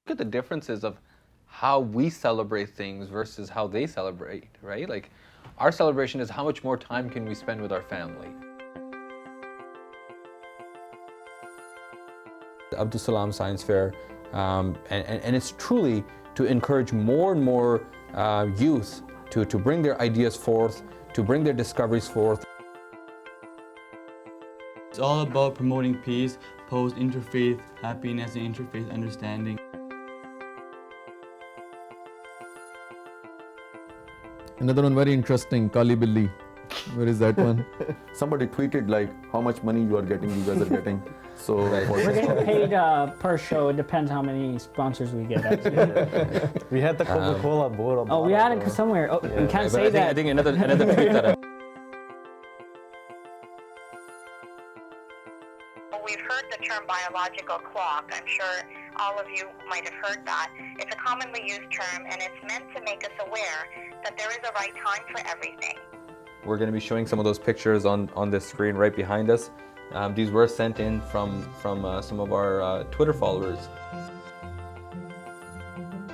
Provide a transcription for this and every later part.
Look at the differences of how we celebrate things versus how they celebrate, right? Like, our celebration is how much more time can we spend with our family. The Abdus Salam Science Fair, and it's truly to encourage more and more youth to bring their ideas forth, to bring their discoveries forth. It's all about promoting peace, post-interfaith happiness, and interfaith understanding. Another one very interesting, Kali Billi. Where is that one? Somebody tweeted like how much money you guys are getting. So we're getting paid per show. It depends how many sponsors we get. We had the Coca-Cola board. Oh, we had it somewhere. Oh, we can't say that. I think another tweet that We've heard the term biological clock. I'm sure all of you might have heard that. It's a commonly used term, and it's meant to make us aware that there is a right time for everything. we're going to be showing some of those pictures on this screen right behind us. These were sent in from some of our Twitter followers.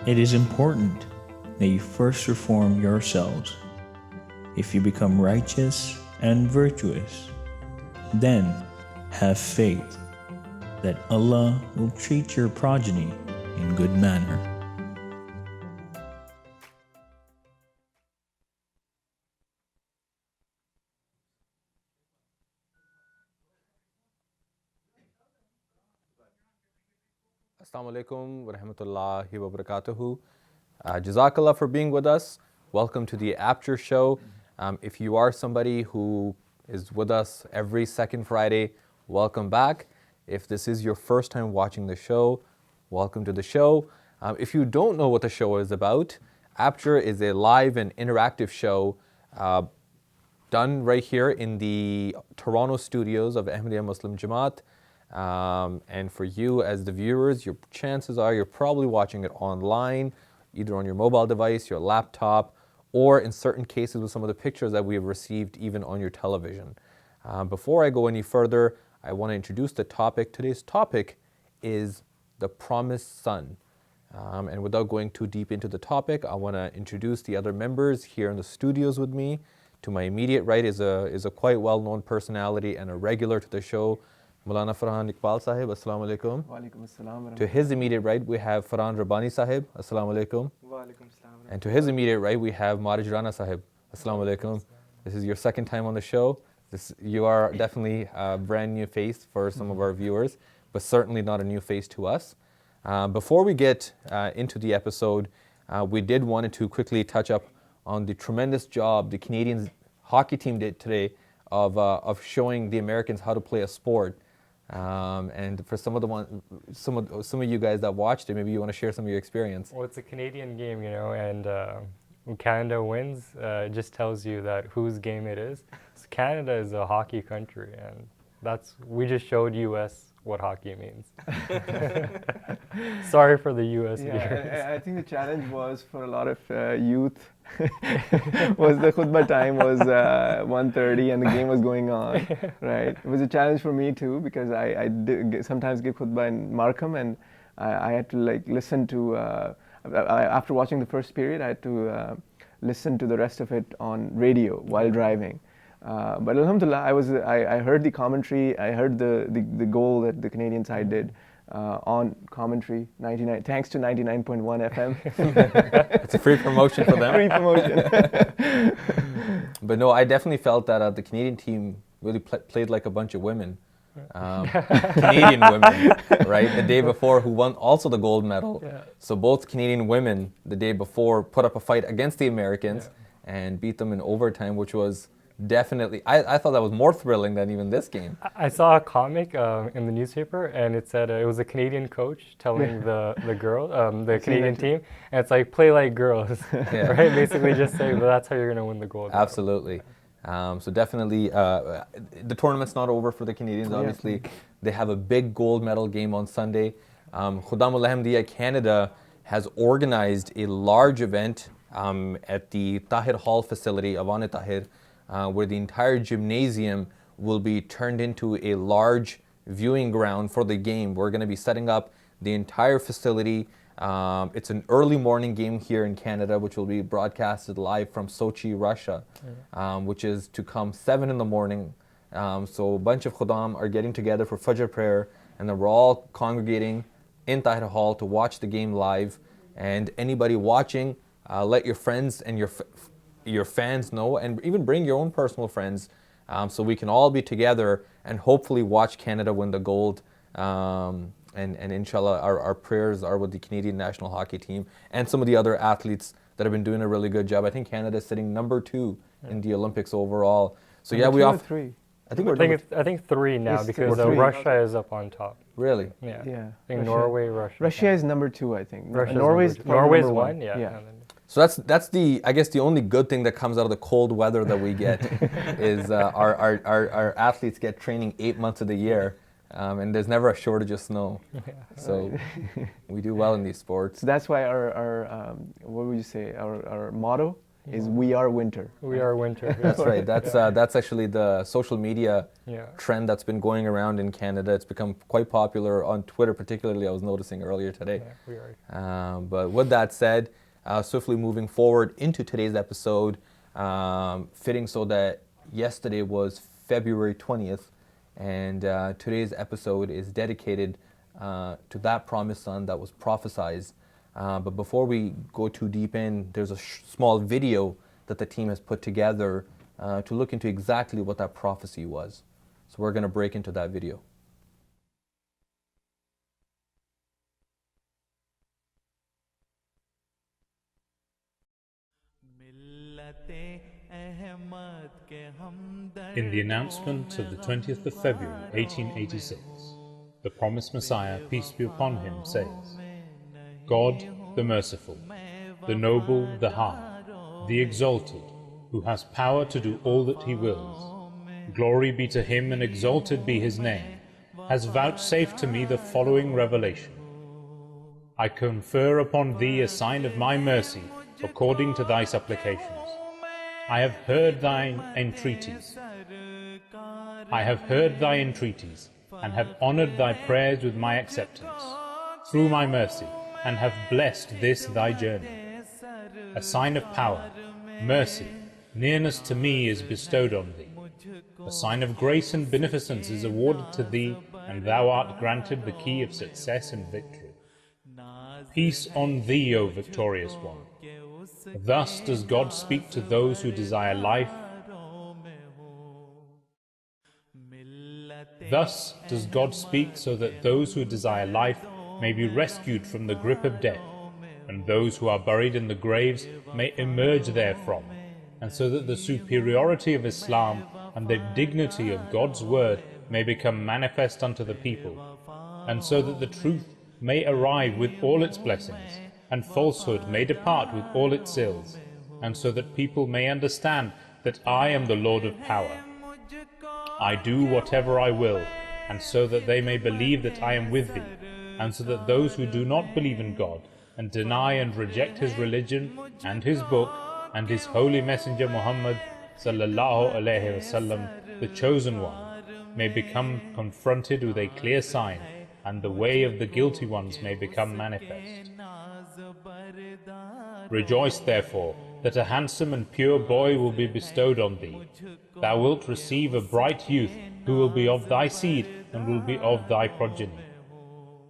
It is important that you first reform yourselves. If you become righteous and virtuous, then have faith that Allah will treat your progeny in good manner. Assalamu alaikum wa rahmatullahi wa barakatuhu. Jazakallah for being with us. Welcome to the Aperture show. If you are somebody who is with us every second Friday, welcome back. If this is your first time watching the show, welcome to the show. If you don't know what the show is about, Aperture is a live and interactive show done right here in the Toronto studios of Ahmadiyya Muslim Jamaat. And for you as the viewers, your chances are you're probably watching it online, either on your mobile device, your laptop, or in certain cases with some of the pictures that we have received even on your television. Before I go any further, I want to introduce the topic. Today's topic is the promised son. And without going too deep into the topic, I want to introduce the other members here in the studios with me. To my immediate right is a quite well-known personality and a regular to the show, Maulana Farhan Iqbal Sahib. Assalamu alaikum. Wa alaikum assalam. To his immediate right, we have Farhan Rabbani Sahib. Assalamu alaikum. Wa alaikum assalam. And to his immediate right, we have Marij Rana Sahib. Assalamu alaikum. This is your second time on the show. You are definitely a brand new face for some of our viewers, but certainly not a new face to us. Before we get into the episode, we did want to quickly touch up on the tremendous job the Canadian hockey team did today of showing the Americans how to play a sport. And for some of you guys that watched it, maybe you want to share some of your experience. Well, it's a Canadian game, you know, and when Canada wins, it just tells you that whose game it is. So Canada is a hockey country, and we just showed US what hockey means. Sorry for the US viewers. I think the challenge was for a lot of youth was the khutbah time was 1:30 and the game was going on, right? It was a challenge for me too because I sometimes give khutbah in Markham and I had to like listen to, after watching the first period, I had to listen to the rest of it on radio while driving. But alhamdulillah, I heard the commentary, I heard the goal that the Canadian side did on commentary, thanks to 99.1 FM. It's a free promotion for them. Free promotion. But no, I definitely felt that the Canadian team really played like a bunch of women. Canadian women, right? The day before, who won also the gold medal. Yeah. So both Canadian women the day before put up a fight against the Americans and beat them in overtime, which was definitely, I thought that was more thrilling than even this game. I saw a comic in the newspaper, and it said it was a Canadian coach telling the Canadian team, and it's like, play like girls, right? Basically just say, well, that's how you're going to win the gold medal. Absolutely. So definitely, the tournament's not over for the Canadians, obviously. They have a big gold medal game on Sunday. Khudam al-Ahmadiyya Canada has organized a large event at the Tahir Hall facility, Awan Tahir, where the entire gymnasium will be turned into a large viewing ground for the game. We're going to be setting up the entire facility It's an early morning game here in Canada, which will be broadcasted live from Sochi, Russia, which is to come 7 in the morning. So a bunch of Khuddam are getting together for Fajr prayer, and then we're all congregating in Tahir Hall to watch the game live. And anybody watching, let your friends and your fans know, and even bring your own personal friends, so we can all be together and hopefully watch Canada win the gold. And inshallah, our prayers are with the Canadian national hockey team and some of the other athletes that have been doing a really good job. I think Canada is sitting number 2 in the Olympics overall. So Number we two or off. 3. I think we're I think 3 now Yes, because we're 3. Russia is up on top. really. Yeah. Yeah. I think Norway, Russia. Russia is number 2, I think. Russia's Norway's number two. probably Norway's number 1. Yeah. Yeah. and then- So that's the, I guess, the only good thing that comes out of the cold weather that we get is our athletes get training 8 months of the year, and there's never a shortage of snow. So we do well in these sports. So that's why our what would you say? Our motto is "We are winter." We are winter. That's right. That's actually the social media Yeah. trend that's been going around in Canada. It's become quite popular on Twitter, particularly. I was noticing earlier today. Yeah, we are. But with that said, swiftly moving forward into today's episode, fitting so that yesterday was February 20th, and today's episode is dedicated to that promised son that was prophesied. But before we go too deep in, there's a small video that the team has put together to look into exactly what that prophecy was. So we're going to break into that video. In the announcement of the 20th of February 1886, the promised Messiah, peace be upon him, says, God the merciful, the noble, the high, the exalted, who has power to do all that he wills, glory be to him and exalted be his name, has vouchsafed to me the following revelation. I confer upon thee a sign of my mercy according to thy supplications. I have heard thine entreaties. I have heard thy entreaties, and have honored thy prayers with my acceptance, through my mercy, and have blessed this thy journey. A sign of power, mercy, nearness to me is bestowed on thee. A sign of grace and beneficence is awarded to thee, and thou art granted the key of success and victory. Peace on thee, O victorious one. Thus does God speak to those who desire life. Thus does God speak so that those who desire life may be rescued from the grip of death, and those who are buried in the graves may emerge therefrom, and so that the superiority of Islam and the dignity of God's word may become manifest unto the people, and so that the truth may arrive with all its blessings, and falsehood may depart with all its ills, and so that people may understand that I am the Lord of power. I do whatever I will, and so that they may believe that I am with thee, and so that those who do not believe in God, and deny and reject his religion, and his book, and his holy messenger Muhammad sallallahu alaihi wasallam, the chosen one, may become confronted with a clear sign, and the way of the guilty ones may become manifest. Rejoice therefore that a handsome and pure boy will be bestowed on thee. Thou wilt receive a bright youth who will be of thy seed and will be of thy progeny.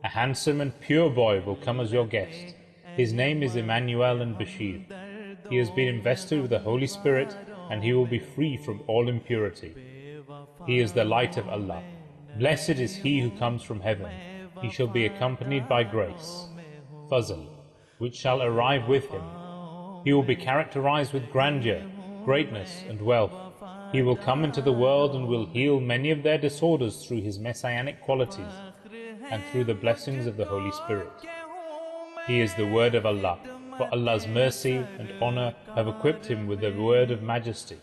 A handsome and pure boy will come as your guest. His name is Emmanuel and Bashir. He has been invested with the Holy Spirit, and he will be free from all impurity. He is the light of Allah. Blessed is he who comes from heaven. He shall be accompanied by grace, Fazl, which shall arrive with him. He will be characterized with grandeur, greatness, and wealth. He will come into the world and will heal many of their disorders through his messianic qualities and through the blessings of the Holy Spirit. He is the word of Allah, for Allah's mercy and honor have equipped him with the word of majesty.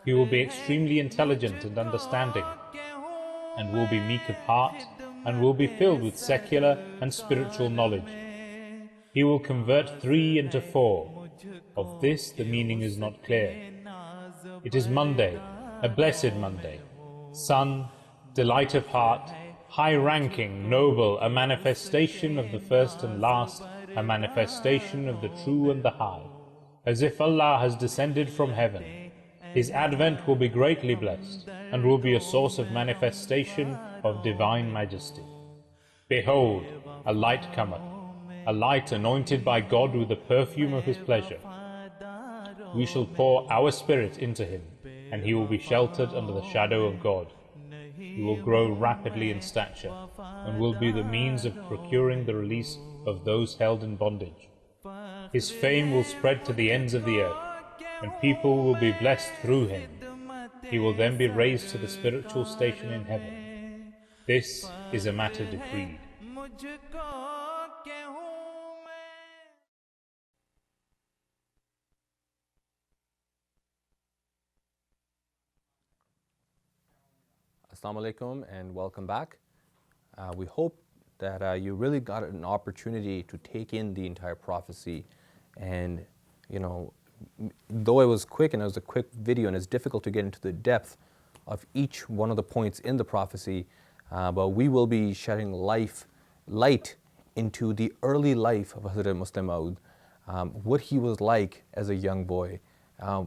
He will be extremely intelligent and understanding, and will be meek of heart, and will be filled with secular and spiritual knowledge. He will convert 3 into 4. Of this the meaning is not clear. It is Monday, a blessed Monday. Son, delight of heart, high-ranking, noble, a manifestation of the first and last, a manifestation of the true and the high, as if Allah has descended from heaven. His advent will be greatly blessed, and will be a source of manifestation of divine majesty. Behold, a light cometh, a light anointed by God with the perfume of His pleasure. We shall pour our Spirit into him, and he will be sheltered under the shadow of God. He will grow rapidly in stature, and will be the means of procuring the release of those held in bondage. His fame will spread to the ends of the earth, and people will be blessed through him. He will then be raised to the spiritual station in heaven. This is a matter decreed. Assalamu alaikum and welcome back. We hope that you really got an opportunity to take in the entire prophecy, and though it was quick and it was a quick video and it's difficult to get into the depth of each one of the points in the prophecy, but we will be shedding light into the early life of Hazrat Musleh Mau'ud, what he was like as a young boy,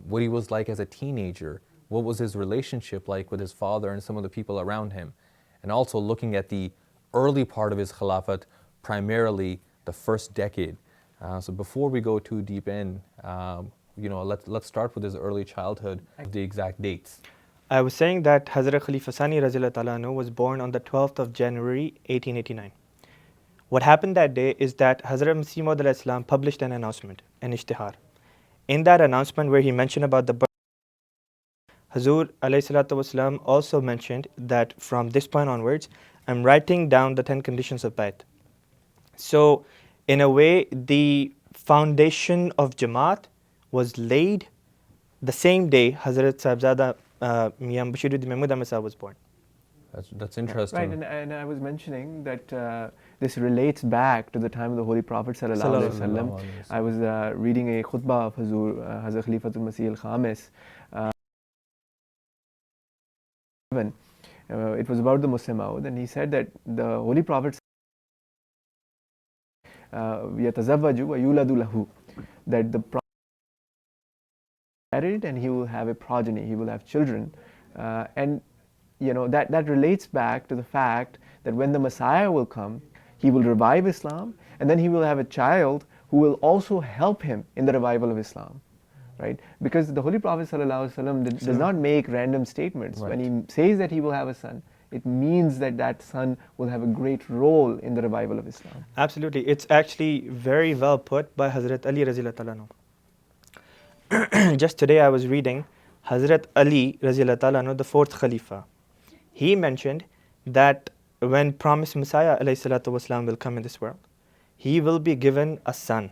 what he was like as a teenager, what was his relationship like with his father and some of the people around him, and also looking at the early part of his Khilafat, primarily the first decade. So before we go too deep in, let's start with his early childhood, the exact dates. I was saying that Hazrat Khalifa Sani Raziyallahu Ta'ala Anhu was born on the 12th of January 1889. What happened that day is that Hazrat Musleh Mau'ud published an announcement, an ishtihar. In that announcement where he mentioned about the birth, Hazur ﷺ also mentioned that from this point onwards, I'm writing down the 10 conditions of Bayt. So, in a way, the foundation of Jamaat was laid the same day Hazrat Sahibzada Mian Bashiruddin Mahmud Ahmad Sahib was born. That's interesting. Right, and I was mentioning that this relates back to the time of the Holy Prophet Sallallahu Alaihi Wasallam. I was reading a khutbah of Hazrat Khalifatul Masih al-Khamis. It was about the Musleh Mau'ud, and he said that the Holy Prophet يَتَزَوَّجُ وَيُولَدُ لَهُ, that the Prophet married and he will have a progeny, he will have children, and that relates back to the fact that when the Messiah will come, he will revive Islam, and then he will have a child who will also help him in the revival of Islam. Right? Because the Holy Prophet ﷺ does not make random statements. Right. When he says that he will have a son, it means that that son will have a great role in the revival of Islam. Absolutely. It's actually very well put by Hazrat Ali Raziyallahu Ta'ala Anhu. Just today I was reading Hazrat Ali Raziyallahu Ta'ala Anhu, the 4th Khalifa. He mentioned that when promised Messiah ﷺ will come in this world, he will be given a son.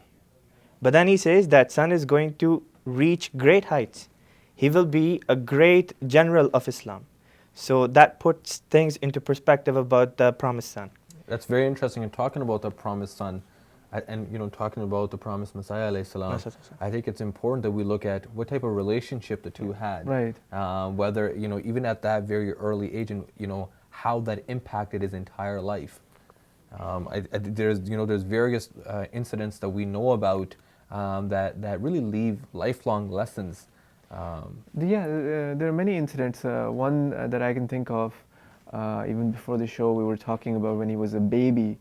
But then he says that son is going to reach great heights. He will be a great general of Islam. So that puts things into perspective about the promised son. That's very interesting. And talking about the promised son, and talking about the promised Messiah alayhi salam, I think it's important that we look at what type of relationship the two had. Right. Whether even at that very early age, and how that impacted his entire life. There's various incidents that we know about that really leave lifelong lessons. There are many incidents. One that I can think of, even before the show, we were talking about when he was a baby,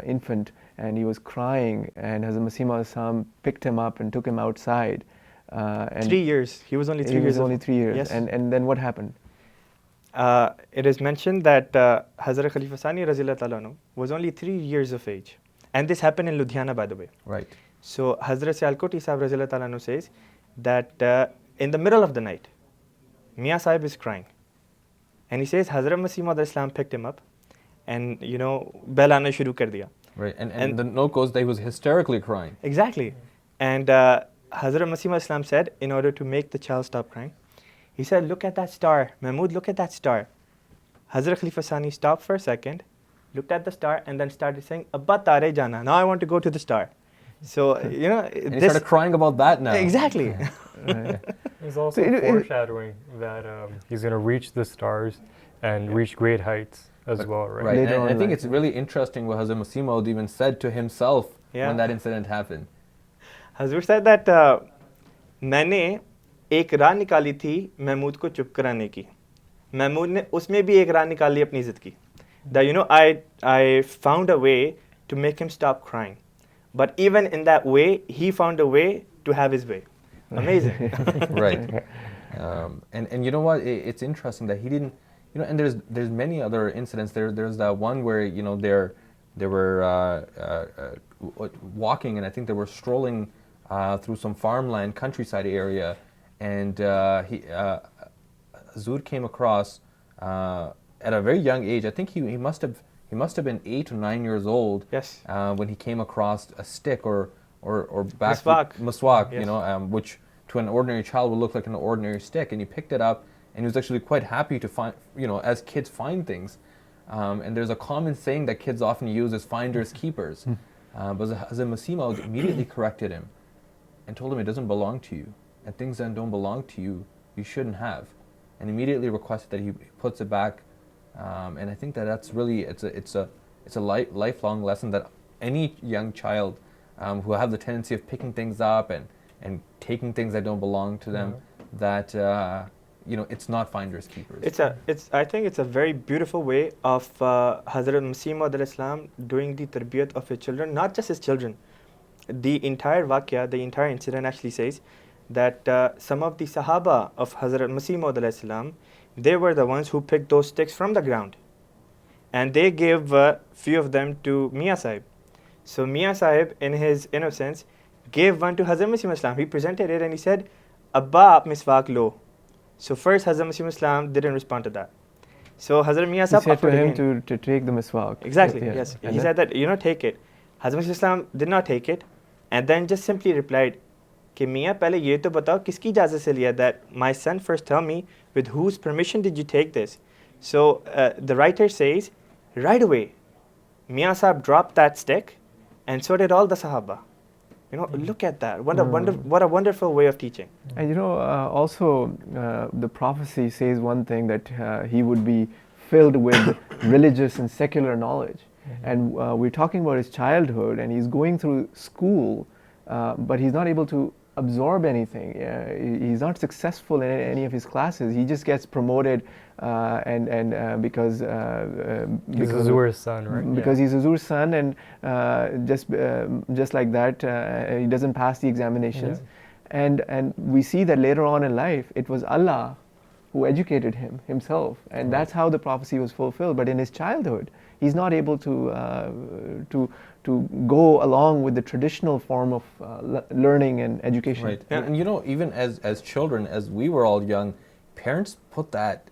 infant, and he was crying, and Hazrat Musleh Mau'ud picked him up and took him outside. And 3 years. He was only 3 years. He was only 3 years. Yes. And then what happened? It is mentioned that Hazrat Khalifa Sani Raziyallahu Ta'ala Anhu was only 3 years of age. And this happened in Ludhiana, by the way. Right. So Hazrat Sialkoti Sahib Raziyallahu Ta'ala Anhu says that in the middle of the night, Mia Sahib is crying. And he says Hazrat Musleh Mau'ud picked him up and, bell aana shuru kar diya. Right, and the note goes that he was hysterically crying. Exactly. And Hazrat Musleh Mau'ud said, in order to make the child stop crying, he said, look at that star. Mahmud, look at that star. Hazrat Khalifa Sani stopped for a second, looked at the star, and then started saying, Abba tare jana. Now I want to go to the star. So, and he started crying about that now. Exactly. He's also foreshadowing that he's going to reach the stars and reach great heights. as well, right? Right, Later and on I in think life, it's really interesting what Hazrat Musleh Mau'ud even said to himself Yeah. when that incident happened. Hazur said that मैंने एक राह निकाली थी महमूद को चुप कराने की महमूद ने उसमें भी एक राह निकाली अपनी इज्जत की that you know I found a way to make him stop crying but even in that way he found a way to have his way amazing Right. And you know what? It's interesting that he didn't. You know, and there's many other incidents. There's that one where you know they were walking, and I think they were strolling through some farmland, countryside area, and Zur came across at a very young age. I think he must have been 8 or 9 years old. Yes. When he came across a stick or back Miswak. you Yes. know, which to an ordinary child would look like an ordinary stick, and he picked it up, and he was actually quite happy to find, you know, as kids find things. And there's a common saying that kids often use as finders keepers. But Hazrat Musleh Mau'ud immediately corrected him and told him it doesn't belong to you, and things that don't belong to you, you shouldn't have, and immediately requested that he puts it back. And I think that's really it's a lifelong lesson that any young child who have the tendency of picking things up and taking things that don't belong to them, that you know, it's not finders keepers. I think it's a very beautiful way of Hazrat Musleh Mau'ud Islam doing the tarbiyat of his children, not just his children. The entire waqia, the entire incident actually says that some of the Sahaba of Hazrat Musleh Mau'ud Islam, they were the ones who picked those sticks from the ground, and they gave a few of them to Mia Sahib. So Mia Sahib, in his innocence, gave one to Hazrat Musleh Islam. He presented it and he said, "Abba, aap miswak lo." So first Hazrat Musleh Islam didn't respond to that. So Hazrat Mia Sahib he said to offered him again. to take the miswak. Exactly, Yeah. yes. And He said that, you know, take it. Hazrat Musleh Islam did not take it, and then just simply replied, कि मियाँ पहले ये तो बताओ किसकी इजाज़त से लिया, that my son first tell me with whose permission did you take this. So the writer says right away Mia Sahib dropped that stick, and so did all the Sahaba. You know, look at that. What a wonderful way of teaching. And you know, also the prophecy says one thing, that he would be filled with religious and secular knowledge. And we're talking about his childhood, and he's going through school, but he's not able to absorb anything. He's not successful in any of his classes. He just gets promoted, and because he's Hazur's son, right? Because he's Hazur's son, and just like that, he doesn't pass the examinations. Yeah. And we see that later on in life, it was Allah who educated him himself, and that's how the prophecy was fulfilled. But in his childhood, he's not able to go along with the traditional form of learning and education. Right. And you know, even as children, as we were all young, parents put that,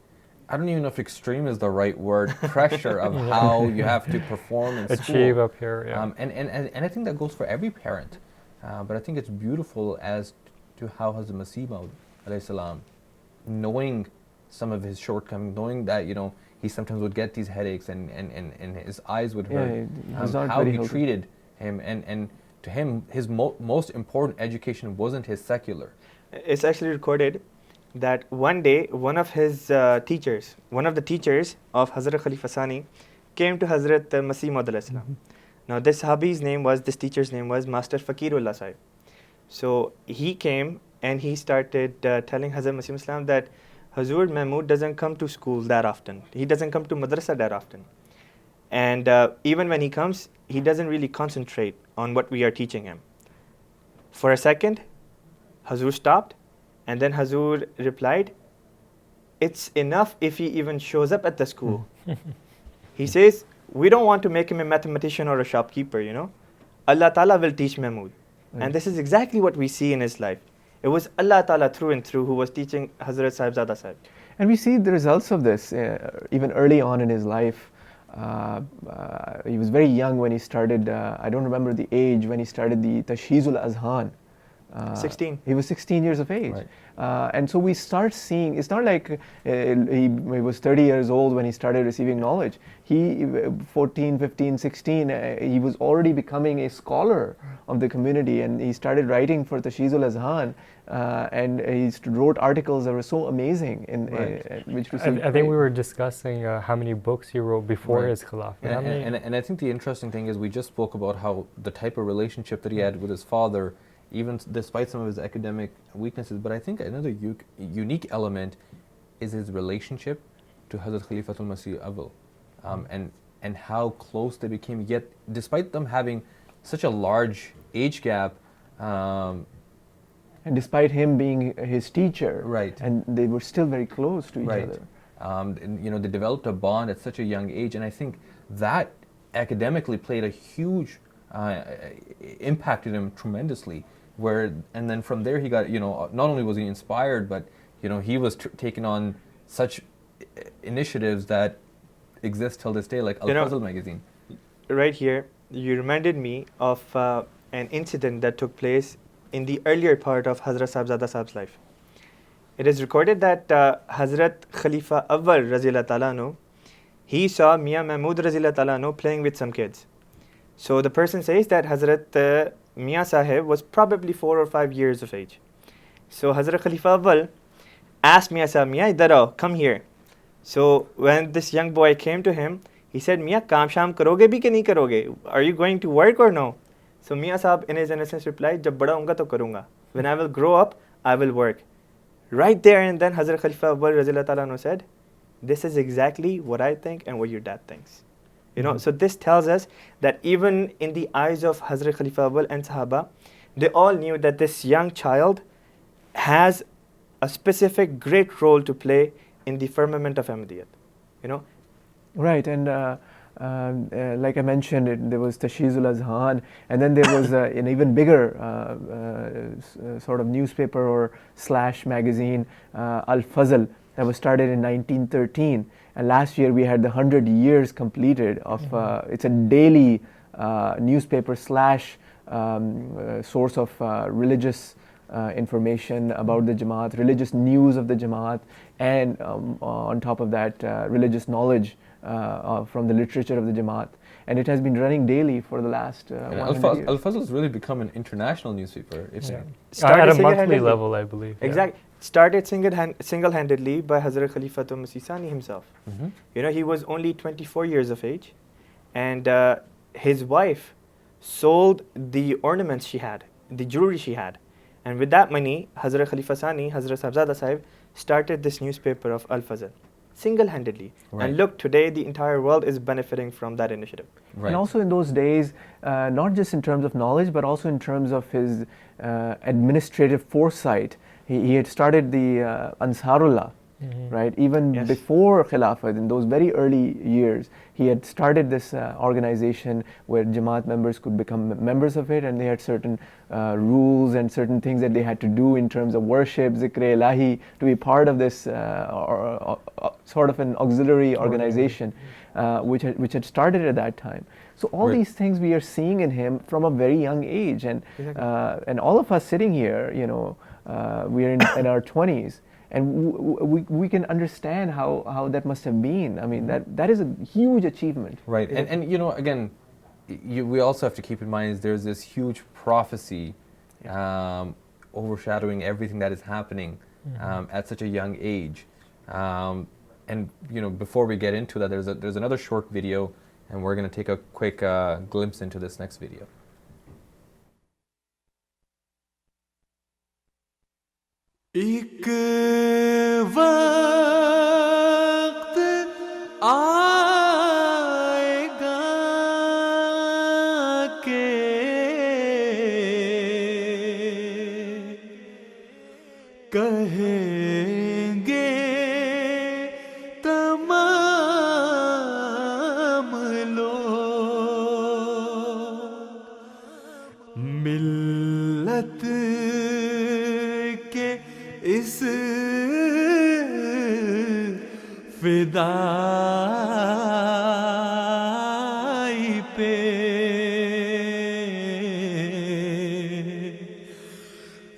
I don't even know if extreme is the right word, pressure of how you have to perform in achieve school. Up here, yeah. And I think that goes for every parent. But I think it's beautiful as to how Hazrat Musleh Mau'ud alayhi salam, knowing some of his shortcomings, knowing that, you know, he sometimes would get these headaches and his eyes would hurt. How he treated him, and to him, his most important education wasn't his secular. It's actually recorded that one day one of his teachers, one of the teachers of Hazrat Khalifa Sani, came to Hazrat Musleh Mau'ud Islam. Now this teacher's name was Master Fakirullah Sahib. So he came and he started telling Hazrat Musleh Islam that Hazur Mahmud doesn't come to school that often. He doesn't come to madrasa that often. And even when he comes, he doesn't really concentrate on what we are teaching him. For a second, Hazur stopped, and then Hazur replied, "It's enough if he even shows up at the school." He says, "We don't want to make him a mathematician or a shopkeeper, you know. Allah Ta'ala will teach Mahmud." And this is exactly what we see in his life. It was Allah Ta'ala through and through who was teaching Hazrat Sahibzada Sahib. And we see the results of this even early on in his life. He was very young when he started, I don't remember the age, when he started the Tashheezul Azhan, 16. He was 16 years of age. Right. And so we start seeing, it's not like he was 30 years old when he started receiving knowledge. He, 14, 15, 16, he was already becoming a scholar of the community, and he started writing for Tashizul Azhan, and he wrote articles that were so amazing, which received I think we were discussing how many books he wrote before his Khilafat. And I think the interesting thing is we just spoke about how the type of relationship that he had with his father, even despite some of his academic weaknesses. But I think another unique element is his relationship to Hazrat Khalifatul Masih Awwal, and how close they became. Yet, despite them having such a large age gap, and despite him being his teacher, right, and they were still very close to each other. And, they developed a bond at such a young age, and I think that academically played a huge impacted him tremendously. And then from there he got, not only was he inspired, but he was taking on such initiatives that exist till this day, like Al-Fazl magazine. Right here, you reminded me of an incident that took place in the earlier part of Hazrat Sahibzada Sahib's life. It is recorded that Hazrat Khalifa Awwal Raziyallahu Ta'ala Anhu, he saw Mian Mahmud Raziyallahu Ta'ala Anhu playing with some kids. So the person says that Hazrat Mian Sahib was probably 4 or 5 years of age. So Hazrat Khalifa Awwal asked Mian Sahib, Mian, idhar aao, come here. So when this young boy came to him, he said, Mian, kaam sham karoge bhi ke nahi karoge? Are you going to work or no? So Mian Sahib in his innocence replied, jab bada hoonga to karunga. When I will grow up, I will work. Right there and then Hazrat Khalifa Awwal Raziyallahu Ta'ala Anhu said, this is exactly what I think and what your dad thinks. So this tells us that even in the eyes of Hazrat Khalifa Awwal and Sahaba, they all knew that this young child has a specific great role to play in the firmament of Ahmadiyyat. Right, and like I mentioned, there was Tashizul Azhan, and then there was an even bigger sort of newspaper or / magazine, Al-Fazl, that was started in 1913. And last year we had the 100 years completed of, it's a daily newspaper / source of religious information about the Jamaat, religious news of the Jamaat, and on top of that, religious knowledge from the literature of the Jamaat. And it has been running daily for the last 100 years. Al-Fazl has really become an international newspaper. At a monthly level, I believe. Exactly. Started single-handedly by Hazrat Khalifatul Masih Sani himself. He was only 24 years of age, and his wife sold the ornaments she had, the jewelry she had. And with that money, Hazrat Khalifa Sani, Hazrat Sahibzada Sahib, started this newspaper of Al-Fazl, single-handedly. Right. And look, today the entire world is benefiting from that initiative. Right. And also in those days, not just in terms of knowledge, but also in terms of his administrative foresight. He had started the Ansarullah, right? Even before Khilafat, in those very early years, he had started this organization where Jamaat members could become members of it, and they had certain rules and certain things that they had to do in terms of worship, zikr ilahi, to be part of this sort of an auxiliary organization, which had started at that time. So all these things we are seeing in him from a very young age, and all of us sitting here, we are in our 20s, and we can understand how that must have been. I mean, that is a huge achievement. Right, and again, we also have to keep in mind is there's this huge prophecy overshadowing everything that is happening at such a young age. And before we get into that, there's another short video, and we're going to take a quick glimpse into this next video. एक वक्त आएगा के कहेंगे तमाम लोग मिल्लत इस फिदाई पे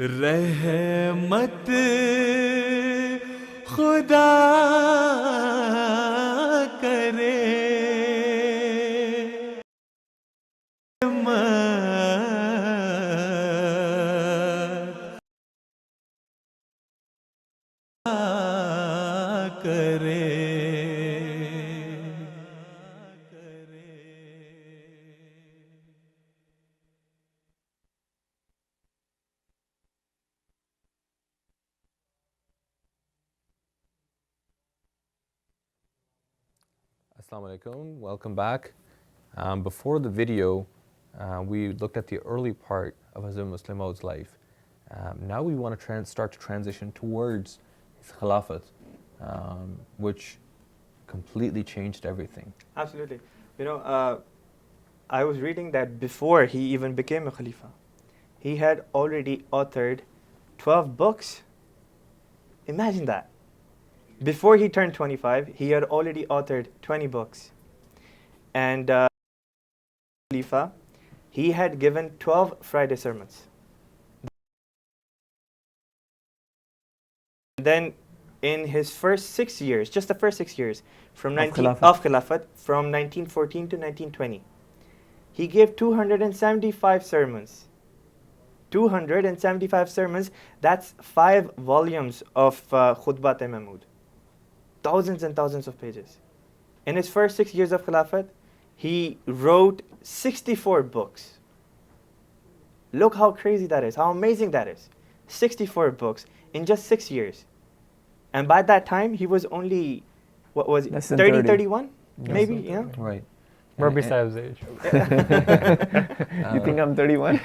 रहमत खुदा करे Assalamu alaikum, welcome back. Before the video, we looked at the early part of Hazrat Musleh Mau'ud's life. Now we want to start to transition towards his Khilafat, which completely changed everything. Absolutely. You know, I was reading that before he even became a Khalifa, he had already authored 12 books. Imagine that. Before he turned 25, he had already authored 20 books. And Khalifa, he had given 12 Friday sermons. Then in his first 6 years, just the first 6 years, from Khilafat, from 1914 to 1920, he gave 275 sermons. 275 sermons, that's 5 volumes of Khutbat Mau'ud. Thousands and thousands of pages. In his first 6 years of Khilafat, he wrote 64 books. Look how crazy that is, how amazing that is. 64 books in just 6 years. And by that time, he was only, what was it, 30, 31? Maybe, yeah? Right. Murbi Sahib's age. You think I'm 31?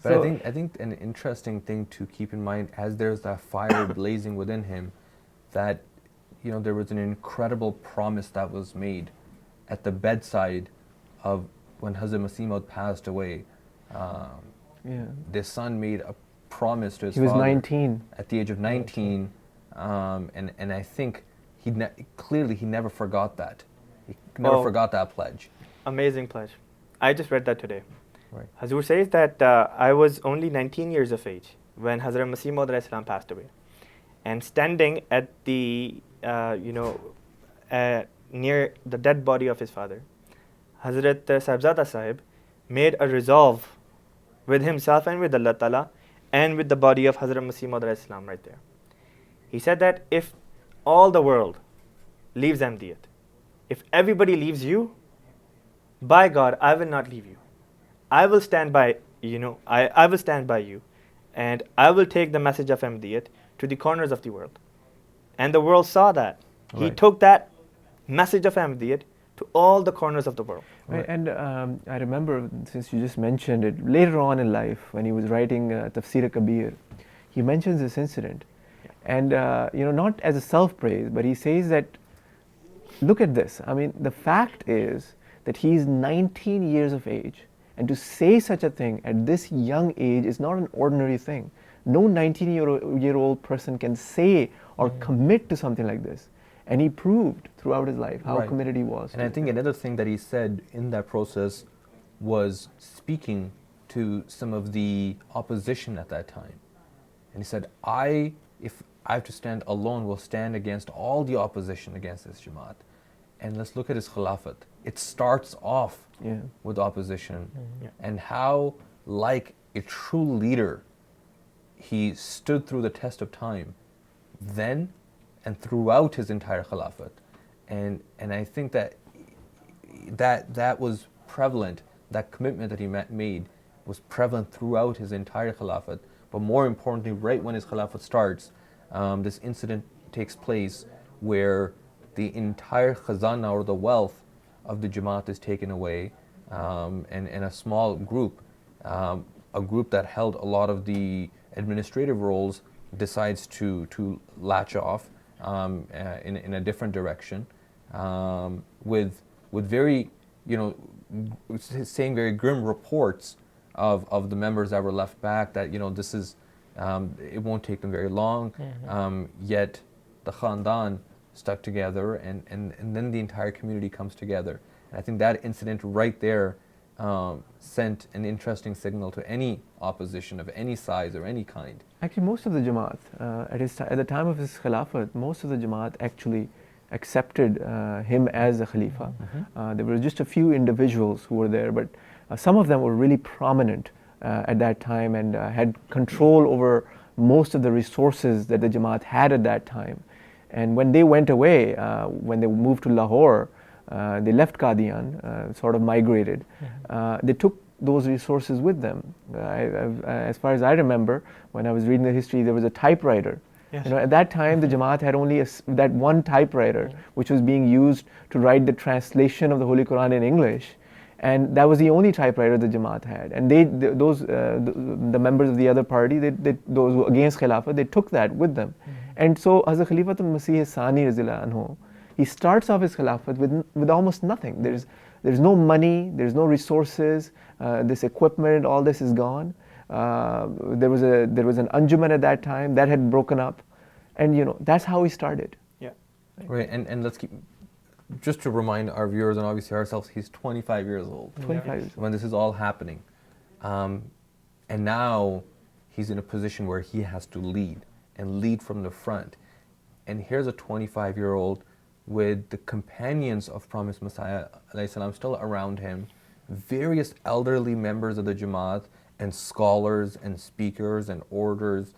But I think an interesting thing to keep in mind, as there's that fire blazing within him, that there was an incredible promise that was made at the bedside of when Hazrat Musleh Mau'ud passed away. The son made a promise to his father. He was 19. At the age of 19, and I think he never forgot that. He never forgot that pledge. Amazing pledge. I just read that today. Right. Hazur says that I was only 19 years of age when Hazrat Musleh Mau'ud passed away. And standing at the, near the dead body of his father, Hazrat Sahibzada Sahib made a resolve with himself and with Allah Ta'ala and with the body of Hazrat Musleh Mau'ud right there. He said that if all the world leaves Ahmadiyat, if everybody leaves you, by God, I will not leave you. I will stand by, I will stand by you, and I will take the message of Ahmadiyat to the corners of the world. And the world saw that. Right. He took that message of Ahmadiyat to all the corners of the world. Right. And I remember, since you just mentioned it, later on in life, when he was writing Tafsir Kabir, he mentions this incident. And, not as a self-praise, but he says that, look at this. I mean, the fact is that he's 19 years of age. And to say such a thing at this young age is not an ordinary thing. No 19-year-old person can say or commit to something like this. And he proved throughout his life how committed he was. And I think another thing that he said in that process was speaking to some of the opposition at that time. And he said, if I have to stand alone, will stand against all the opposition against this Jamaat. And let's look at his Khilafat. It starts off with opposition and how, like a true leader, he stood through the test of time then and throughout his entire Khilafat. And I think that was prevalent, that commitment that he made was prevalent throughout his entire Khilafat. But more importantly, right when his Khilafat starts, this incident takes place where the entire khazana or the wealth of the Jamaat is taken away, and a small group, a group that held a lot of the administrative roles, decides to latch off in a different direction, with very, saying very grim reports of the members that were left back, that this is it won't take them very long. Yet the Khandan stuck together, and then the entire community comes together. And I think that incident right there sent an interesting signal to any opposition of any size or any kind? Actually, most of the Jamaat, at the time of his Khilafat, most of the Jamaat actually accepted him as a Khalifa. There were just a few individuals who were there, but some of them were really prominent at that time and had control over most of the resources that the Jamaat had at that time. And when they went away, when they moved to Lahore, they left Qadian, sort of migrated. They took those resources with them. As far as I remember, when I was reading the history, there was a typewriter. Yes. You know, at that time, the Jamaat had only that one typewriter, which was being used to write the translation of the Holy Quran in English. And that was the only typewriter the Jamaat had. And the members of the other party, those who against Khilafat, they took that with them. And so Hazrat Khalifatul Masih Sani Raziyallahu Anhu, he starts off his Khilafat with almost nothing. There's no money, there's no resources, this equipment, all this is gone. There was an Anjuman at that time that had broken up, and that's how he started. Yeah. Right, and let's keep, just to remind our viewers and obviously ourselves, he's 25 years old. 25 years old. When this is all happening. And now he's in a position where he has to lead and lead from the front. And here's a 25-year-old with the companions of Promised Messiah ﷺ still around him, various elderly members of the Jamaat and scholars and speakers and orators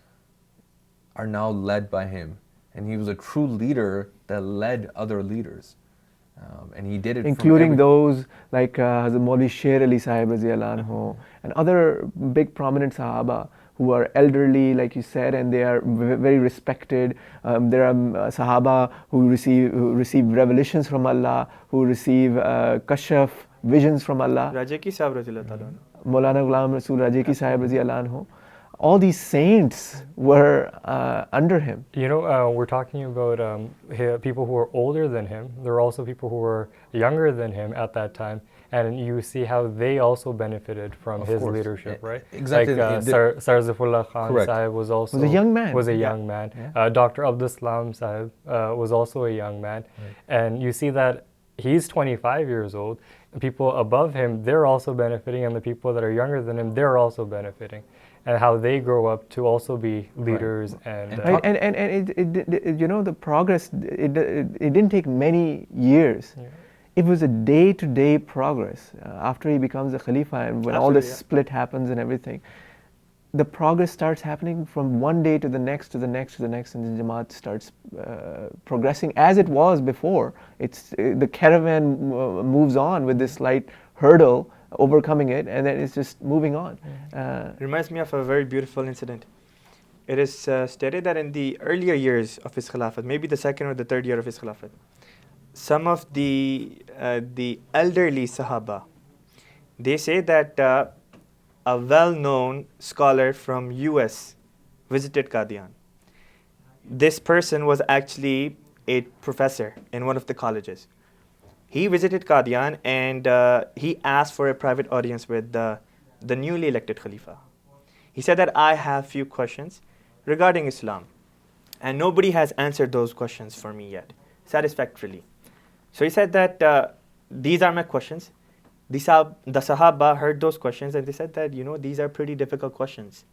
are now led by him. And he was a true leader that led other leaders. And he did it including those like Hazrat Maulvi Sher Ali Sahib Raziyallahu Anhu and other big prominent Sahaba who are elderly, like you said, and they are very respected. There are Sahaba who receive revelations from Allah, who receive kashaf, visions from Allah. Rajaki Sahib Raziyallahu Anhu. Maulana Ghulam Rasul Rajaki Sahib Raziyallahu Anhu. All these saints were under him. We're talking about people who are older than him. There are also people who were younger than him at that time. And you see how they also benefited from his leadership, right? Exactly. Like Sarzifullah Khan Sahib was a young man. Yeah. Dr. Abdul Salam Sahib was also a young man. Right. And you see that he's 25 years old. The people above him, they're also benefiting. And the people that are younger than him, they're also benefiting. And how they grow up to also be leaders. And the progress, it didn't take many years. Yeah. It was a day-to-day progress after he becomes a Khalifa and when all this split happens and everything. The progress starts happening from one day to the next, to the next, to the next, and the Jamaat starts progressing as it was before. The caravan moves on with this slight hurdle, overcoming it, and then it's just moving on. Reminds me of a very beautiful incident. It is stated that in the earlier years of his Khilafat, maybe the second or the third year of his Khilafat, some of the elderly Sahaba, they say that a well-known scholar from US visited Qadian. This person was actually a professor in one of the colleges. He visited Qadian and he asked for a private audience with the newly elected Khalifa. He said that I have few questions regarding Islam and nobody has answered those questions for me yet satisfactorily. So he said that these are my questions. The Sahaba heard those questions and they said that, these are pretty difficult questions.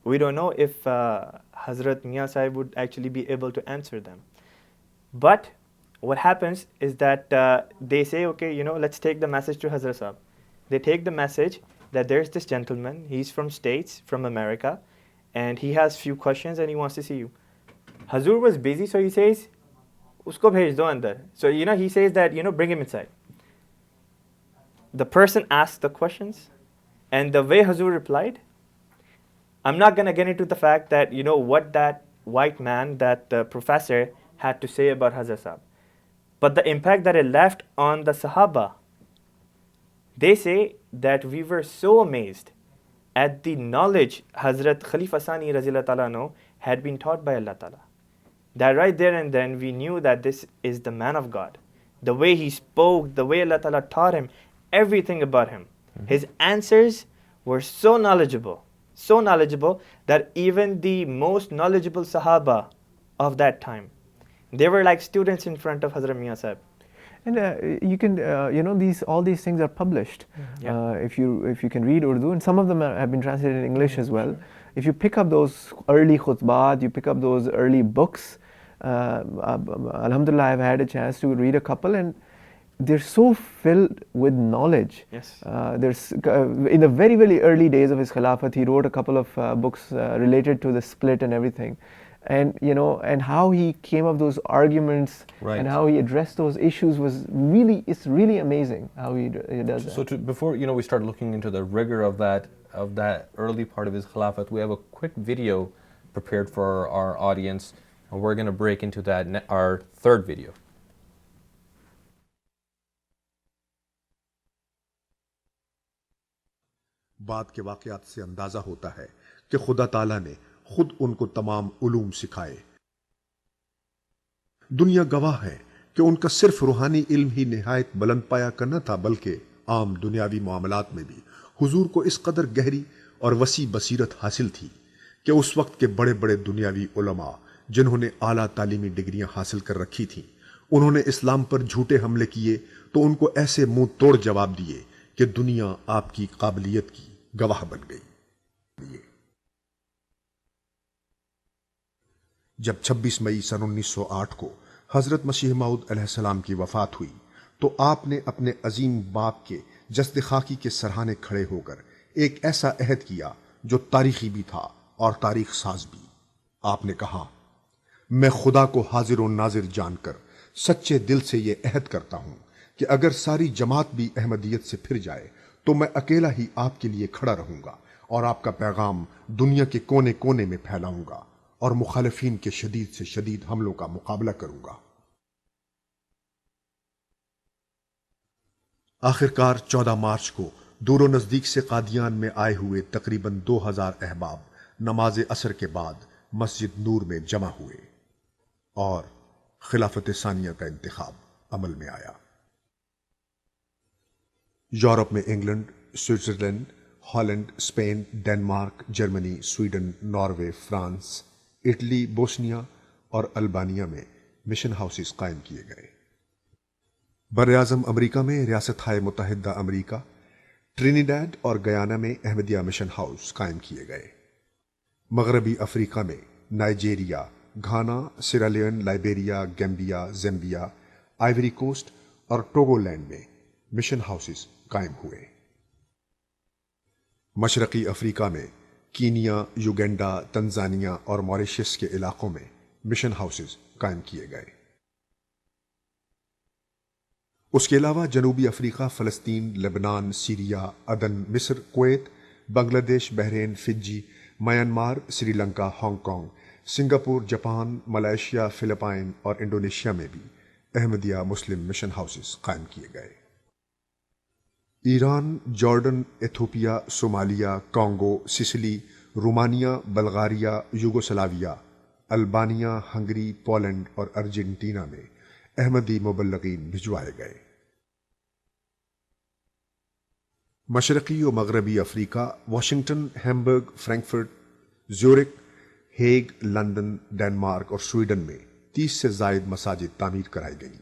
We don't know if Hazrat Mia Sahib would actually be able to answer them. But what happens is that they say, okay, let's take the message to Hazrat Sahib. They take the message that there's this gentleman, he's from States, from America, and he has few questions and he wants to see you. Hazur was busy, so he says, usko bhej do andar. So, he says that, bring him inside. The person asked the questions, and the way Hazur replied, I'm not going to get into the fact that, what that white man, that professor had to say about Hazrat Sahib. But the impact that it left on the Sahaba, they say that we were so amazed at the knowledge Hazrat Khalifa Sani Raziyallahu Ta'ala Anhu had been taught by Allah Ta'ala. That right there and then we knew that this is the man of God. The way he spoke, the way Allah Ta'ala taught him, everything about him. Mm-hmm. His answers were so knowledgeable that even the most knowledgeable Sahaba of that time, they were like students in front of Hazrat Mia Sahib. And you can, all these things are published. If you can read Urdu, and some of them have been translated in English as well. If you pick up those early khutbat, you pick up those early books. Alhamdulillah, I've had a chance to read a couple, and they're so filled with knowledge. Yes. There's in the very, very early days of his Khilafat, he wrote a couple of books related to the split and everything. And and how he came up those arguments, Right. and how he addressed those issues it's really amazing how he does that. So before we start looking into the rigor of that early part of his Khilafat, we have a quick video prepared for our audience, and we're going to break into that our third video. बाद के वाक़यात से अंदाज़ा होता है कि खुदा ताला ने खुद उनको तमाम उलूम सिखाए। दुनिया गवाह है कि उनका सिर्फ रूहानी इल्म ही निहायत बुलंद पाया का न था, बल्कि आम दुनियावी मामलात में भी हुजूर को इस कदर गहरी और वसी बसीरत हासिल थी कि उस वक्त के बड़े बड़े दुनियावी उलमा जिन्होंने आला तालीमी डिग्रियां हासिल कर रखी थीं, उन्होंने इस्लाम पर झूठे हमले किए तो उनको ऐसे मुंह तोड़ जवाब दिए कि दुनिया आपकी काबिलियत की गवाह बन गई। जब 26 मई सन 1908 को हजरत मसीह मौऊद अलैहिस्सलाम की वफात हुई तो आपने अपने अजीम बाप के जस्द खाकी के सरहाने खड़े होकर एक ऐसा अहद किया जो तारीखी भी था और तारीख साज भी। आपने कहा, मैं खुदा को हाजिर और नाजिर जानकर सच्चे दिल से ये अहद करता हूं कि अगर सारी जमात भी अहमदियत से फिर जाए तो मैं अकेला ही आपके लिए खड़ा रहूंगा और आपका पैगाम दुनिया के कोने कोने में फैलाऊंगा और मुखालिफिन के शदीद से शदीद हमलों का मुकाबला करूंगा। आखिरकार 14 मार्च को दूर नजदीक से कादियान में आए हुए तकरीबन 2000 अहबाब नमाज असर के बाद मस्जिद नूर में जमा हुए और खिलाफत सानिया का इंतखाब अमल में आया। यूरोप में England, Switzerland, Holland, Spain, Denmark, Germany, Sweden, Norway, France, Italy, Bosnia और अल्बानिया में मिशन हाउसेस कायम किए गए। बर-ए-आज़म अमेरिका में रियासत-ए मुत्तहिदा अमेरिका, ट्रिनिडाड और गयाना में अहमदिया मिशन हाउस कायम किए गए। मगरबी अफ्रीका में Nigeria, Ghana, Sierra Leone, Liberia, Gambia, Zambia, Ivory Coast और टोगोलैंड में मिशन हाउसेस कायम हुए। मशरकी अफ्रीका में कीनिया, युगेंडा, तंजानिया और मॉरिशस के इलाकों में मिशन हाउसेस कायम किए गए। उसके अलावा जनूबी अफ्रीका, फ़लस्तीन, लेबनान, सीरिया, अदन, मिस्र, Kuwait, Bangladesh, Bahrain, Fiji, Myanmar, Sri Lanka, Hong Kong, Singapore, Japan, Malaysia, Philippine और इंडोनेशिया में भी अहमदिया मुस्लिम मिशन हाउसेस कायम किए गए। Iran, Jordan, Ethiopia, Somalia, Congo, Sicily, Romania, Bulgaria, Yugoslavia, Albania, Hungary, Poland और अर्जेंटीना में अहमदी मुबल्लिगीन भिजवाए गए। मशरकी और मगरबी Africa, Washington, Hamburg, Frankfurt, Zurich, Hague, London, Denmark और स्वीडन में 30 से ज़ायद मसाजिद तामीर कराई गईं।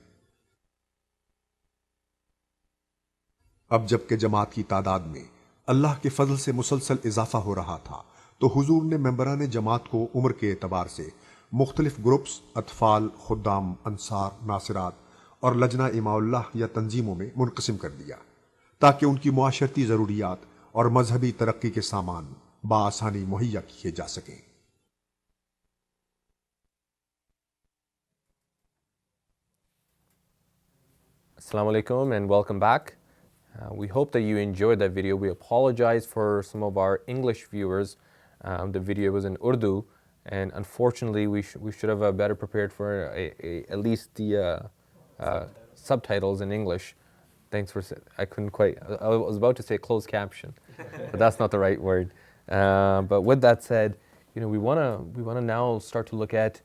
अब जबकि जमात की तादाद में अल्लाह के फजल से मुसलसल इजाफा हो रहा था तो हुजूर ने मेंबरान जमात को उम्र के एतबार से मुख्तलिफ ग्रुप्स, अतफाल, खुद्दाम, अंसार, नासिरात और लजना इमाउल्लाह या तंजीमों में मुनक़सिम कर दिया ताकि उनकी मुआशरती ज़रूरियात और मजहबी तरक्की के सामान बआसानी मुहैया किए जा सकें। Assalamu alaikum and welcome back. We hope that you enjoyed that video. We apologize for some of our English viewers. The video was in Urdu, and unfortunately we should have better prepared for at least the subtitles in English. Thanks for, I couldn't quite, I was about to say closed caption, but that's not the right word. But with that said, we want to now start to look at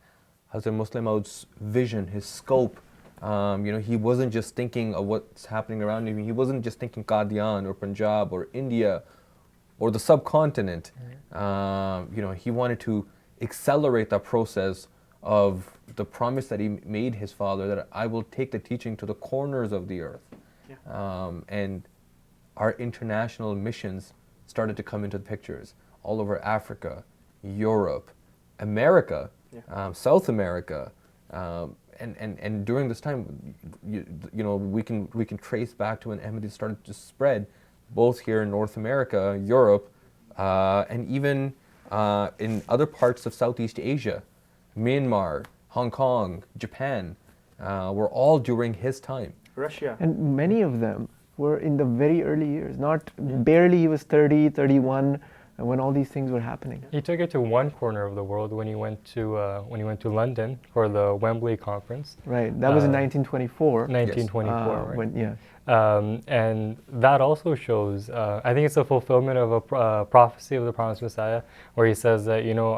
Hazrat Musleh Mau'ud's vision, his scope. He wasn't just thinking of what's happening around him. He wasn't just thinking Qadian or Punjab or India or the subcontinent. He wanted to accelerate the process of the promise that he made his father, that I will take the teaching to the corners of the earth. And our international missions started to come into the pictures all over Africa, Europe, America, South America, and during this time, you know, we can trace back to when Ahmadiyya started to spread, both here in North America, Europe, and even in other parts of Southeast Asia, Myanmar, Hong Kong, Japan, were all during his time. Russia. And many of them were in the very early years, not barely he was 30, 31, when all these things were happening. He took it to one corner of the world when he went to London for the Wembley conference. Right, that was in 1924. 1924, right? When, and that also shows, I think it's a fulfillment of a prophecy of the promised Messiah, where he says that, you know,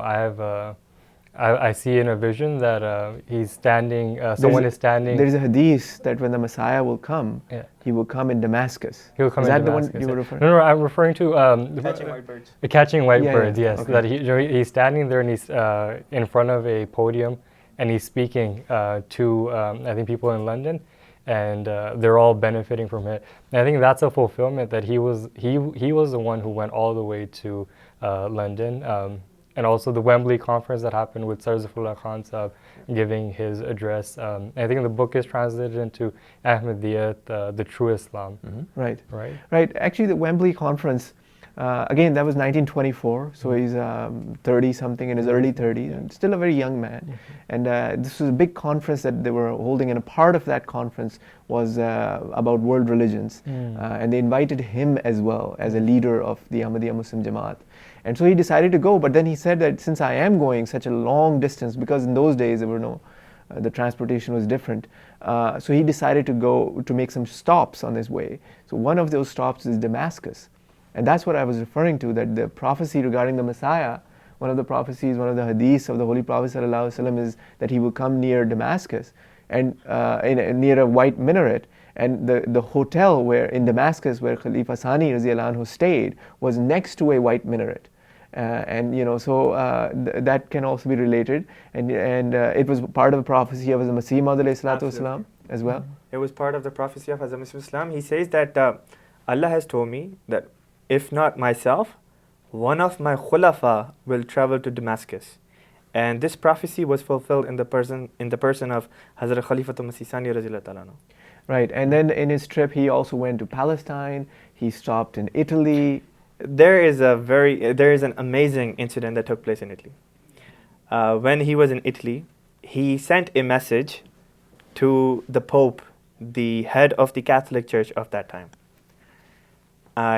I see in a vision that he's standing, someone is standing. There's a hadith that when the Messiah will come, he will come in Damascus. He will come is in that Damascus. The one you were referring? No, I'm referring to Catching white birds. Catching white birds, yes. Okay. That he's standing there and he's in front of a podium and he's speaking to I think people in London, and they're all benefiting from it. And I think that's a fulfillment that he was the one who went all the way to London. And also the Wembley conference that happened with Sir Zafrullah Khan Sahib giving his address. I think the book is translated into Ahmadiyya, the True Islam. Right. Right. Right. Actually, the Wembley conference, again, that was 1924. So he's 30 something in his early 30s, and still a very young man. And this was a big conference that they were holding, and a part of that conference was about world religions. And they invited him as well as a leader of the Ahmadiyya Muslim Jamaat. And so he decided to go, but then he said that since I am going such a long distance, because in those days there were no, the transportation was different, so he decided to go to make some stops on his way. So one of those stops is Damascus. And that's what I was referring to, that the prophecy regarding the Messiah, one of the prophecies, one of the hadiths of the Holy Prophet ﷺ is that he will come near Damascus, and near a white minaret. And the hotel where in Damascus where Khalifa Sani Raziallahu Anhu stayed was next to a white minaret. And you know, so that can also be related, and it was part of the prophecy of the Masih Mau'ud as well. It was part of the prophecy of Hazrat Musleh Mau'ud. He says that Allah has told me that if not myself, one of my khulafa will travel to Damascus. And this prophecy was fulfilled in the person of Hazrat Khalifatul Masih Sani Raziallahu Anhu. Right, and then in his trip he also went to Palestine, he stopped in Italy. There is an amazing incident that took place in Italy. When he was in Italy, he sent a message to the Pope, the head of the Catholic Church of that time.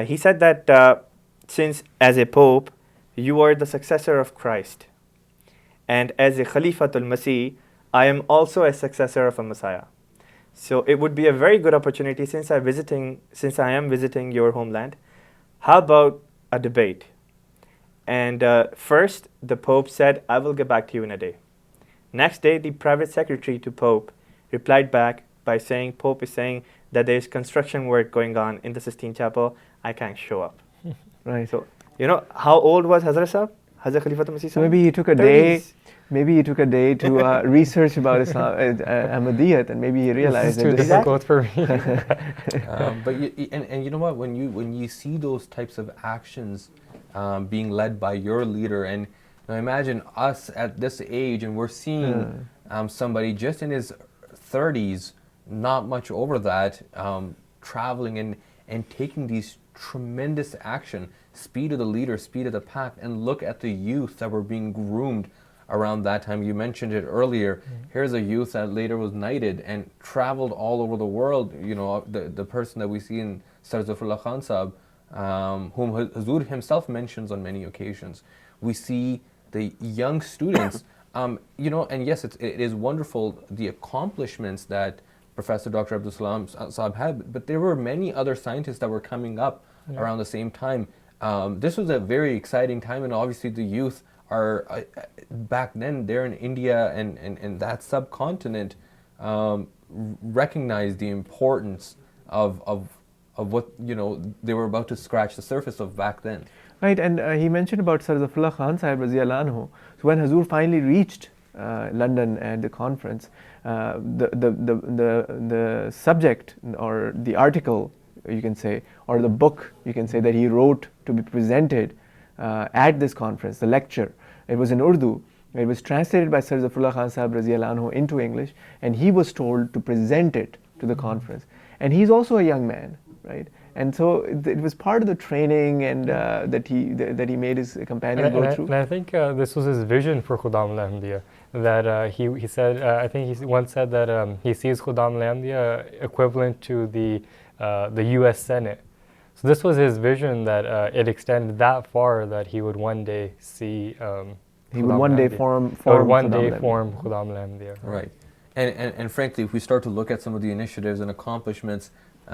He said that since as a Pope, you are the successor of Christ, and as a Khalifatul Masih, I am also a successor of a Messiah. So it would be a very good opportunity, since I am visiting your homeland. How about a debate? And first, the Pope said, I will get back to you in a day. Next day, the private secretary to Pope replied back by saying, Pope is saying that there is construction work going on in the Sistine Chapel. I can't show up. Right. So, you know, how old was Hazrat Sahib? Hazrat Khalifatul Masih? So maybe he took a 30s. day. Maybe he took a day to research about Islam, Ahmadiyyat, and maybe he realized this is too difficult for me. But you know what? When you see those types of actions being led by your leader, and now imagine us at this age, and we're seeing somebody just in his 30s, not much over that, traveling and taking these tremendous action, speed of the leader, speed of the pack, and look at the youth that were being groomed around that time. You mentioned it earlier. Here's a youth that later was knighted and traveled all over the world. You know, the person that we see in Sir Zafrullah Khan Sahib, whom Hazur himself mentions on many occasions. We see the young students, you know, and yes, it is wonderful, the accomplishments that Professor Dr. Abdul Salam Sahib had, but there were many other scientists that were coming up around the same time. This was a very exciting time, and obviously the youth are back then they're in India and that subcontinent, recognized the importance of what, you know, they were about to scratch the surface of back then. Right, and he mentioned about Sir Zafrullah Khan Sahib Raziallahu Anhu. So when Hazur finally reached London at the conference, the subject or the article, you can say, or the book, you can say, that he wrote to be presented at this conference, the lecture, it was in Urdu. It was translated by Sir Zafrullah Khan Sahib Raziallahu Anhu into English, and he was told to present it to the conference. And he's also a young man, right? And so it was part of the training and that he made his companion go through. And I think this was his vision for Khudam al-Ahmadiyya, that he said, I think he once said that he sees Khudam al-Ahmadiyya equivalent to the U.S. Senate. So this was his vision, that it extended that far that he would one day see he would one day form Khudam al-Ahmadiyya. Right. And frankly, if we start to look at some of the initiatives and accomplishments,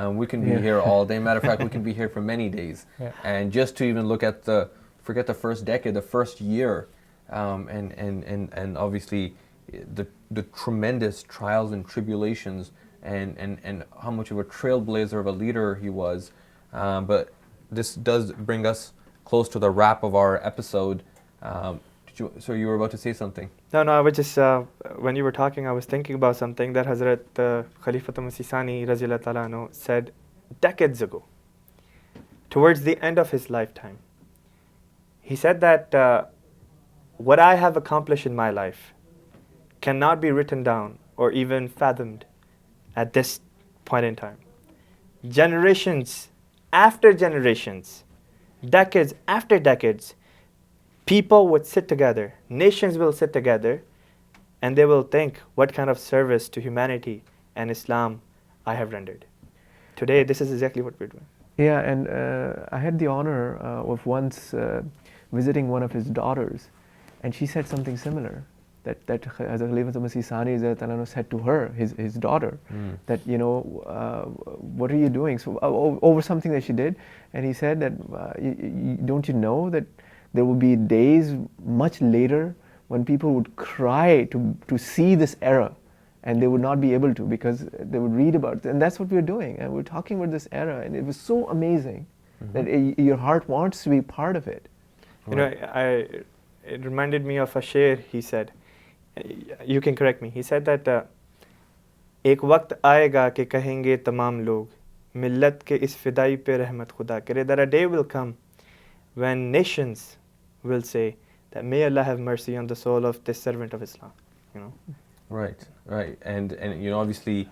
we can be here all day. Matter of fact, we can be here for many days. Yeah. And just to even look at forget the first decade, the first year, and obviously the tremendous trials and tribulations, and how much of a trailblazer of a leader he was. But this does bring us close to the wrap of our episode. So you were about to say something? No, I was just, when you were talking, I was thinking about something that Hazrat Khilafat Musleh Mau'ud Raziallahu Ta'ala Anhu said decades ago, towards the end of his lifetime. He said that what I have accomplished in my life cannot be written down or even fathomed at this point in time. Generations after generations, decades after decades, people would sit together, nations will sit together, and they will think what kind of service to humanity and Islam I have rendered. Today, this is exactly what we're doing. Yeah, and I had the honor of once visiting one of his daughters, and she said something similar, that Hazrat Khilafat Masih Sani said to her, his daughter, that, what are you doing? So over something that she did, and he said that, don't you know that there will be days much later when people would cry to see this era, and they would not be able to, because they would read about it. And that's what we're doing, and we're talking about this era, and it was so amazing that your heart wants to be part of it. It reminded me of a sher he said. You can correct me. He said that एक वक्त आएगा कि कहेंगे तमाम लोग मिल्लत के इस फिदाई पे रहमत खुदा करे. That a day will come when nations will say that may Allah have mercy on the soul of this servant of Islam. Right. And obviously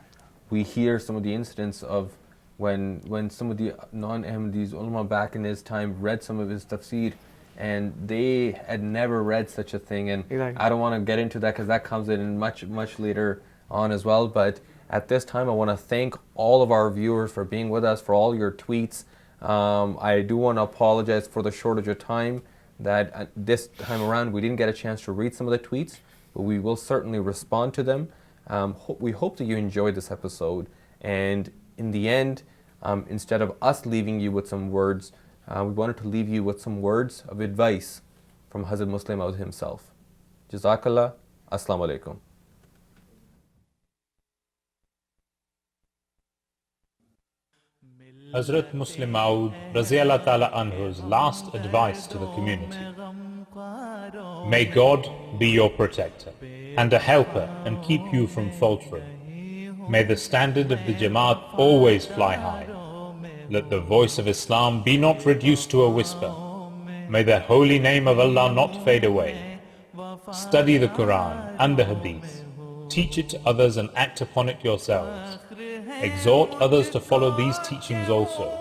we hear some of the incidents of when some of the non-Ahmadis ulama back in his time read some of his tafsir, and they had never read such a thing. And exactly. I don't want to get into that because that comes in much later on as well. But at this time, I want to thank all of our viewers for being with us, for all your tweets. I do want to apologize for the shortage of time, that this time around we didn't get a chance to read some of the tweets, but we will certainly respond to them. We hope that you enjoyed this episode, and in the end, instead of us leaving you with some words, we wanted to leave you with some words of advice from Hazrat Musleh Mau'ud himself. Jazakallah. Assalamu alaikum. Hazrat Musleh Mau'ud Raziallahu Ta'ala Anhu's last advice to the community. May God be your protector and a helper and keep you from faltering. May the standard of the Jamaat always fly high. Let the voice of Islam be not reduced to a whisper. May the holy name of Allah not fade away. Study the Quran and the Hadith. Teach it to others and act upon it yourselves. Exhort others to follow these teachings also.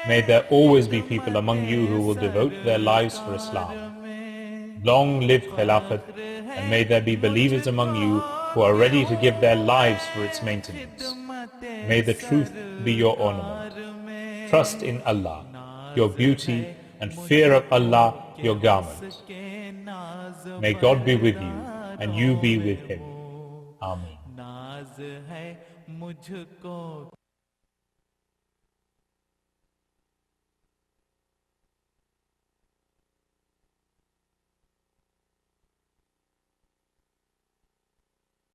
May there always be people among you who will devote their lives for Islam. Long live Khilafat, and may there be believers among you who are ready to give their lives for its maintenance. May the truth be your ornament. Trust in Allah, your beauty, and fear of Allah, your garment. May God be with you, and you be with Him. Amen.